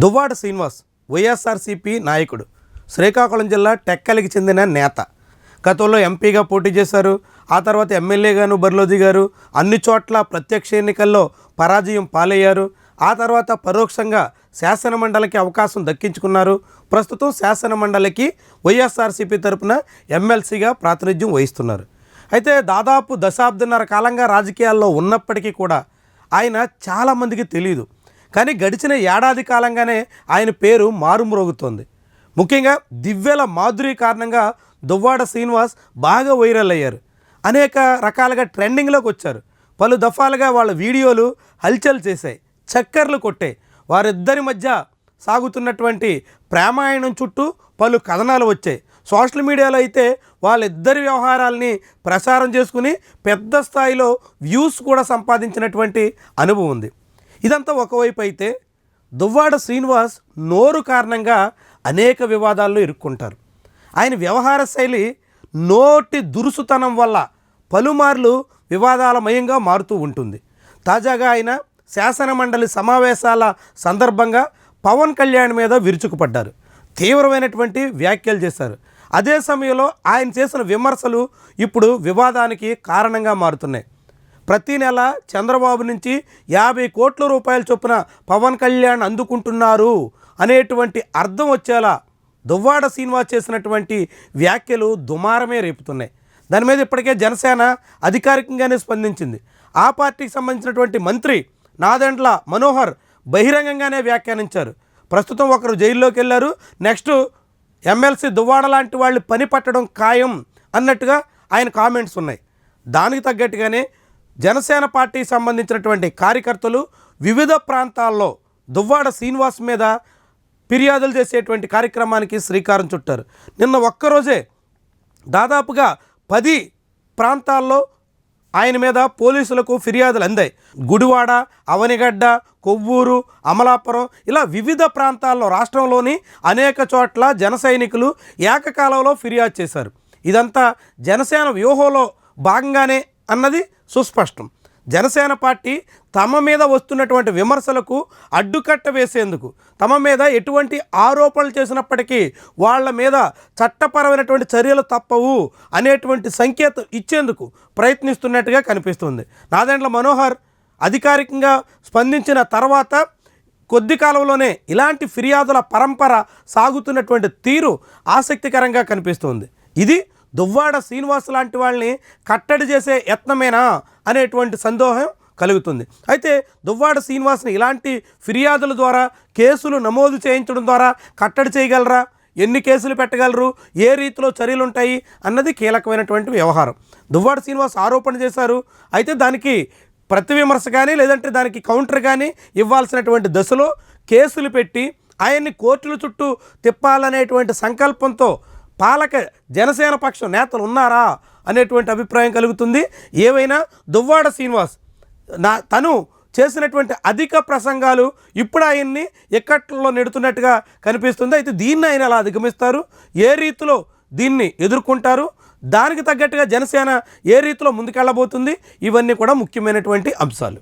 దువ్వాడ శ్రీనివాస్ వైఎస్ఆర్సీపీ నాయకుడు, శ్రీకాకుళం జిల్లా టెక్కలికి చెందిన నేత. గతంలో ఎంపీగా పోటీ చేశారు. ఆ తర్వాత ఎమ్మెల్యేగాను బరిలో దిగారు. అన్ని చోట్ల ప్రత్యక్ష ఎన్నికల్లో పరాజయం పాలయ్యారు. ఆ తర్వాత పరోక్షంగా శాసనమండలికి అవకాశం దక్కించుకున్నారు. ప్రస్తుతం శాసనమండలికి వైఎస్ఆర్సీపీ తరపున ఎమ్మెల్సీగా ప్రాతినిధ్యం వహిస్తున్నారు. అయితే దాదాపు దశాబ్దన్నర కాలంగా రాజకీయాల్లో ఉన్నప్పటికీ కూడా ఆయన చాలామందికి తెలియదు. కానీ గడిచిన ఏడాది కాలంగానే ఆయన పేరు మారుమ్రోగుతోంది. ముఖ్యంగా దివ్యల మాధురి కారణంగా దువ్వాడ శ్రీనివాస్ బాగా వైరల్ అయ్యారు. అనేక రకాలుగా ట్రెండింగ్లోకి వచ్చారు. పలు దఫాలుగా వాళ్ళ వీడియోలు హల్చల్ చేశాయి, చక్కర్లు కొట్టాయి. వారిద్దరి మధ్య సాగుతున్నటువంటి ప్రేమాయణం చుట్టూ పలు కథనాలు వచ్చాయి. సోషల్ మీడియాలో అయితే వాళ్ళిద్దరి వ్యవహారాలని ప్రసారం చేసుకుని పెద్ద స్థాయిలో వ్యూస్ కూడా సంపాదించినటువంటి అనుభవం ఉంది. ఇదంతా ఒకవైపు అయితే, దువ్వాడ శ్రీనివాస్ నోరు కారణంగా అనేక వివాదాల్లో ఇరుక్కుంటారు. ఆయన వ్యవహార శైలి నోటి దురుసుతనం వల్ల పలుమార్లు వివాదాలమయంగా మారుతూ ఉంటుంది. తాజాగా ఆయన శాసనమండలి సమావేశాల సందర్భంగా పవన్ కళ్యాణ్ మీద విరుచుకుపడ్డారు. తీవ్రమైనటువంటి వ్యాఖ్యలు చేశారు. అదే సమయంలో ఆయన చేసిన విమర్శలు ఇప్పుడు వివాదానికి కారణంగా మారుతున్నాయి. ప్రతి నెల చంద్రబాబు నుంచి 50 కోట్ల రూపాయల చొప్పున పవన్ కళ్యాణ్ అందుకుంటున్నారు అనేటువంటి అర్థం వచ్చేలా దువ్వాడ శ్రీనివాస్ చేసినటువంటి వ్యాఖ్యలు దుమారమే రేపుతున్నాయి. దాని మీద ఇప్పటికే జనసేన అధికారికంగానే స్పందించింది. ఆ పార్టీకి సంబంధించినటువంటి మంత్రి నాదెండ్ల మనోహర్ బహిరంగంగానే వ్యాఖ్యానించారు. ప్రస్తుతం ఒకరు జైల్లోకి వెళ్ళారు, నెక్స్ట్ ఎమ్మెల్సీ దువ్వాడ లాంటి వాళ్ళు పని పట్టడం ఖాయం అన్నట్టుగా ఆయన కామెంట్స్ ఉన్నాయి. దానికి తగ్గట్టుగానే జనసేన పార్టీకి సంబంధించినటువంటి కార్యకర్తలు వివిధ ప్రాంతాల్లో దువ్వాడ శ్రీనివాస్ మీద ఫిర్యాదులు చేసేటువంటి కార్యక్రమానికి శ్రీకారం చుట్టారు. నిన్న ఒక్కరోజే దాదాపుగా 10 ప్రాంతాల్లో ఆయన మీద పోలీసులకు ఫిర్యాదులు అందాయి. గుడివాడ, అవనిగడ్డ, కొవ్వూరు, అమలాపురం ఇలా వివిధ ప్రాంతాల్లో రాష్ట్రంలోని అనేక చోట్ల జన సైనికులు ఏకకాలంలో ఫిర్యాదు చేశారు. ఇదంతా జనసేన వ్యూహంలో భాగంగానే అన్నది సుస్పష్టం. జనసేన పార్టీ తమ మీద వస్తున్నటువంటి విమర్శలకు అడ్డుకట్ట వేసేందుకు, తమ మీద ఎటువంటి ఆరోపణలు చేసినప్పటికీ వాళ్ళ మీద చట్టపరమైనటువంటి చర్యలు తప్పవు అనేటువంటి సంకేతం ఇచ్చేందుకు ప్రయత్నిస్తున్నట్టుగా కనిపిస్తుంది. నాదెండ్ల మనోహర్ అధికారికంగా స్పందించిన తర్వాత కొద్ది కాలంలోనే ఇలాంటి ఫిర్యాదుల పరంపర సాగుతున్నటువంటి తీరు ఆసక్తికరంగా కనిపిస్తుంది. ఇది దువ్వాడ శ్రీనివాస్ లాంటి వాళ్ళని కట్టడి చేసే యత్నమేనా అనేటువంటి సందేహం కలుగుతుంది. అయితే దువ్వాడ శ్రీనివాస్ని ఇలాంటి ఫిర్యాదుల ద్వారా కేసులు నమోదు చేయించడం ద్వారా కట్టడి చేయగలరా, ఎన్ని కేసులు పెట్టగలరు, ఏ రీతిలో చర్యలు ఉంటాయి అన్నది కీలకమైనటువంటి వ్యవహారం. దువ్వాడ శ్రీనివాస్ ఆరోపణ చేశారు. అయితే దానికి ప్రతి విమర్శ కానీ లేదంటే దానికి కౌంటర్ కానీ ఇవ్వాల్సినటువంటి దశలో కేసులు పెట్టి ఆయన్ని కోర్టుల చుట్టూ తిప్పాలనేటువంటి సంకల్పంతో పాలక జనసేన పక్షం నేతలు ఉన్నారా అనేటువంటి అభిప్రాయం కలుగుతుంది. ఏవైనా దువ్వాడ శ్రీనివాస్ తను చేసినటువంటి అధిక ప్రసంగాలు ఇప్పుడు ఆయన్ని ఇక్కట్లో నెడుతున్నట్టుగా కనిపిస్తుంది. అయితే దీన్ని ఆయన ఎలా అధిగమిస్తారు, ఏ రీతిలో దీన్ని ఎదుర్కొంటారు, దానికి తగ్గట్టుగా జనసేన ఏ రీతిలో ముందుకెళ్ళబోతుంది, ఇవన్నీ కూడా ముఖ్యమైనటువంటి అంశాలు.